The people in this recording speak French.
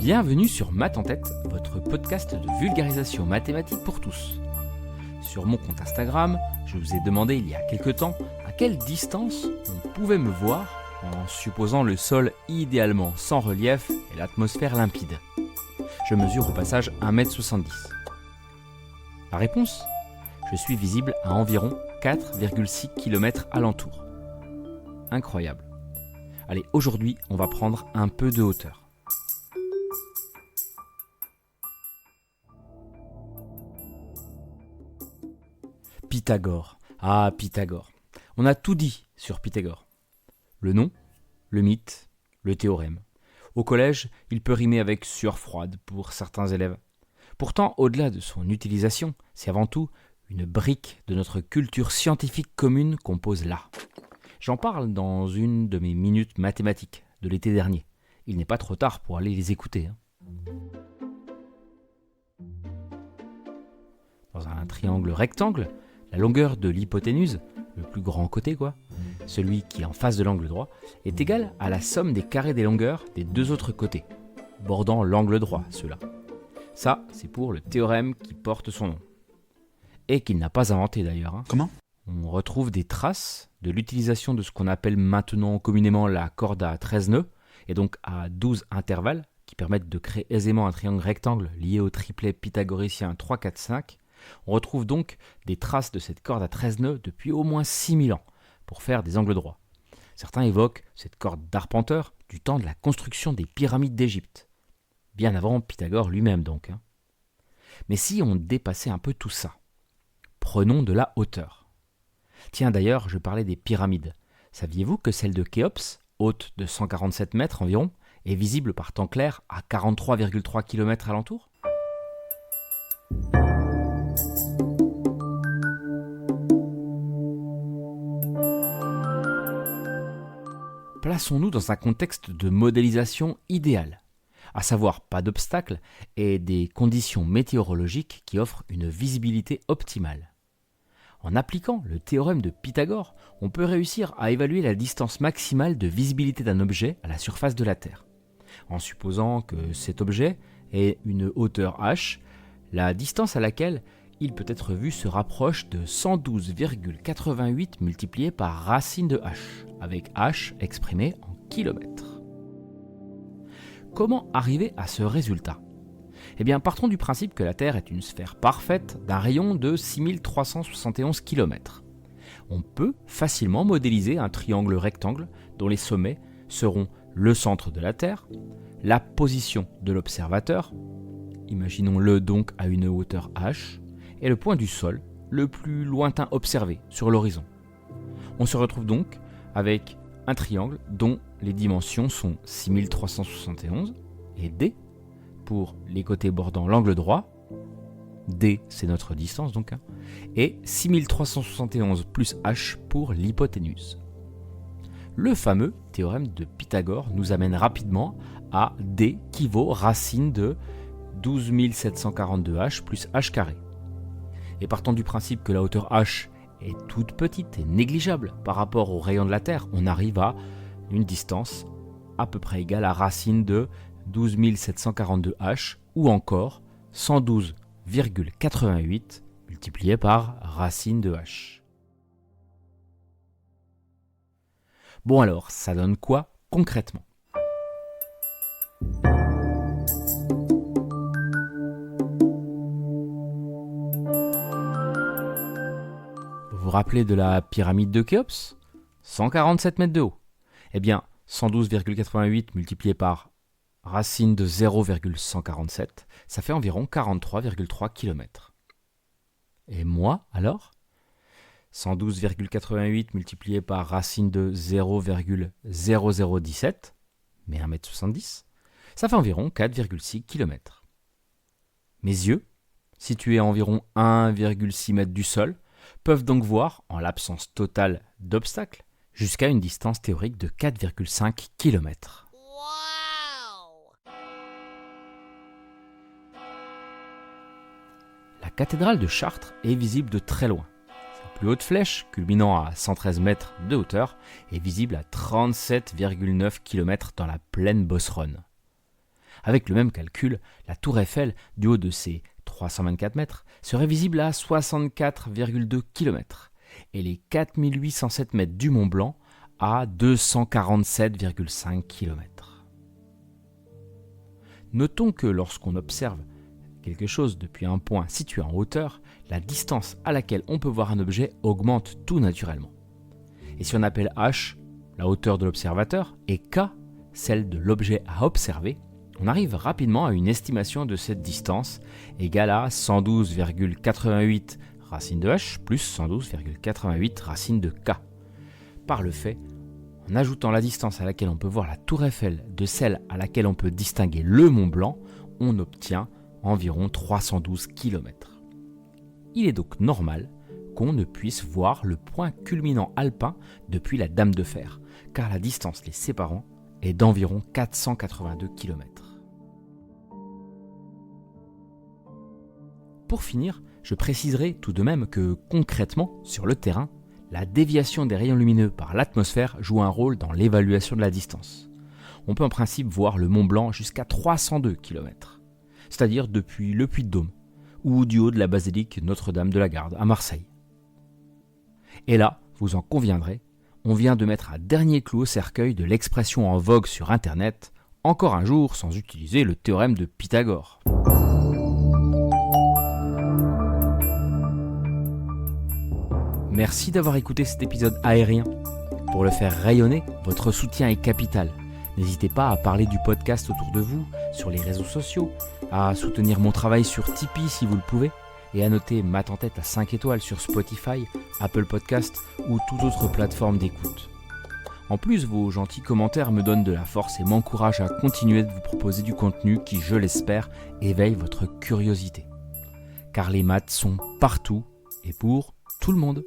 Bienvenue sur Math en tête, votre podcast de vulgarisation mathématique pour tous. Sur mon compte Instagram, je vous ai demandé il y a quelques temps à quelle distance on pouvait me voir en supposant le sol idéalement sans relief et l'atmosphère limpide. Je mesure au passage 1,70 m. La réponse ? Je suis visible à environ 4,6 km alentour. Incroyable. Allez, aujourd'hui, on va prendre un peu de hauteur. Pythagore. Ah, Pythagore. On a tout dit sur Pythagore. Le nom, le mythe, le théorème. Au collège, il peut rimer avec sueur froide pour certains élèves. Pourtant, au-delà de son utilisation, c'est avant tout une brique de notre culture scientifique commune qu'on pose là. J'en parle dans une de mes minutes mathématiques de l'été dernier. Il n'est pas trop tard pour aller les écouter. Dans un triangle rectangle, la longueur de l'hypoténuse, le plus grand côté celui qui est en face de l'angle droit, est égale à la somme des carrés des longueurs des deux autres côtés, bordant l'angle droit, ceux-là. Ça, c'est pour le théorème qui porte son nom. Et qu'il n'a pas inventé d'ailleurs. Comment ? On retrouve des traces de l'utilisation de ce qu'on appelle maintenant communément la corde à 13 nœuds, et donc à 12 intervalles, qui permettent de créer aisément un triangle rectangle lié au triplet pythagoricien 3, 4, 5. On retrouve donc des traces de cette corde à 13 nœuds depuis au moins 6000 ans pour faire des angles droits. Certains évoquent cette corde d'arpenteur du temps de la construction des pyramides d'Égypte. Bien avant Pythagore lui-même donc. Mais si on dépassait un peu tout ça, prenons de la hauteur. Tiens d'ailleurs, je parlais des pyramides. Saviez-vous que celle de Khéops, haute de 147 mètres environ, est visible par temps clair à 43,3 km alentour ? Plaçons-nous dans un contexte de modélisation idéal, à savoir pas d'obstacles et des conditions météorologiques qui offrent une visibilité optimale. En appliquant le théorème de Pythagore, on peut réussir à évaluer la distance maximale de visibilité d'un objet à la surface de la Terre. En supposant que cet objet ait une hauteur h, la distance à laquelle il peut être vu se rapproche de 112,88 multiplié par racine de h, avec h exprimé en kilomètres. Comment arriver à ce résultat ? Eh bien, partons du principe que la Terre est une sphère parfaite d'un rayon de 6371 km. On peut facilement modéliser un triangle rectangle dont les sommets seront le centre de la Terre, la position de l'observateur, imaginons-le donc à une hauteur h, et le point du sol le plus lointain observé sur l'horizon. On se retrouve donc avec un triangle dont les dimensions sont 6371 et D pour les côtés bordant l'angle droit, D c'est notre distance donc, et 6371 plus H pour l'hypoténuse. Le fameux théorème de Pythagore nous amène rapidement à D qui vaut racine de 12742H plus H carré. Et partant du principe que la hauteur H est toute petite et négligeable par rapport au rayon de la Terre, on arrive à une distance à peu près égale à racine de 12742H ou encore 112,88 multiplié par racine de H. Bon alors, ça donne quoi concrètement ? Vous vous rappelez de la pyramide de Khéops ? 147 mètres de haut. Eh bien, 112,88 multiplié par racine de 0,147, ça fait environ 43,3 km. Et moi, alors ? 112,88 multiplié par racine de 0,0017, mais 1,70 m, ça fait environ 4,6 km. Mes yeux, situés à environ 1,6 m du sol, peuvent donc voir, en l'absence totale d'obstacles, jusqu'à une distance théorique de 4,5 km. La cathédrale de Chartres est visible de très loin. Sa plus haute flèche, culminant à 113 mètres de hauteur, est visible à 37,9 km dans la plaine Bosserone. Avec le même calcul, la tour Eiffel, du haut de ses 324 mètres, serait visible à 64,2 km et les 4807 mètres du Mont Blanc à 247,5 km. Notons que lorsqu'on observe quelque chose depuis un point situé en hauteur, la distance à laquelle on peut voir un objet augmente tout naturellement. Et si on appelle h la hauteur de l'observateur et k celle de l'objet à observer, on arrive rapidement à une estimation de cette distance égale à 112,88 racine de h plus 112,88 racine de k. Par le fait, en ajoutant la distance à laquelle on peut voir la tour Eiffel de celle à laquelle on peut distinguer le Mont Blanc, on obtient environ 312 km. Il est donc normal qu'on ne puisse voir le point culminant alpin depuis la Dame de Fer, car la distance les séparant est d'environ 482 km. Pour finir, je préciserai tout de même que concrètement, sur le terrain, la déviation des rayons lumineux par l'atmosphère joue un rôle dans l'évaluation de la distance. On peut en principe voir le Mont Blanc jusqu'à 302 km, c'est-à-dire depuis le Puy-de-Dôme ou du haut de la basilique Notre-Dame de la Garde à Marseille. Et là, vous en conviendrez, on vient de mettre un dernier clou au cercueil de l'expression en vogue sur Internet « encore un jour sans utiliser le théorème de Pythagore ». Merci d'avoir écouté cet épisode aérien. Pour le faire rayonner, votre soutien est capital. N'hésitez pas à parler du podcast autour de vous, sur les réseaux sociaux, à soutenir mon travail sur Tipeee si vous le pouvez, et à noter Math en tête à 5 étoiles sur Spotify, Apple Podcast ou toute autre plateforme d'écoute. En plus, vos gentils commentaires me donnent de la force et m'encouragent à continuer de vous proposer du contenu qui, je l'espère, éveille votre curiosité. Car les maths sont partout et pour tout le monde.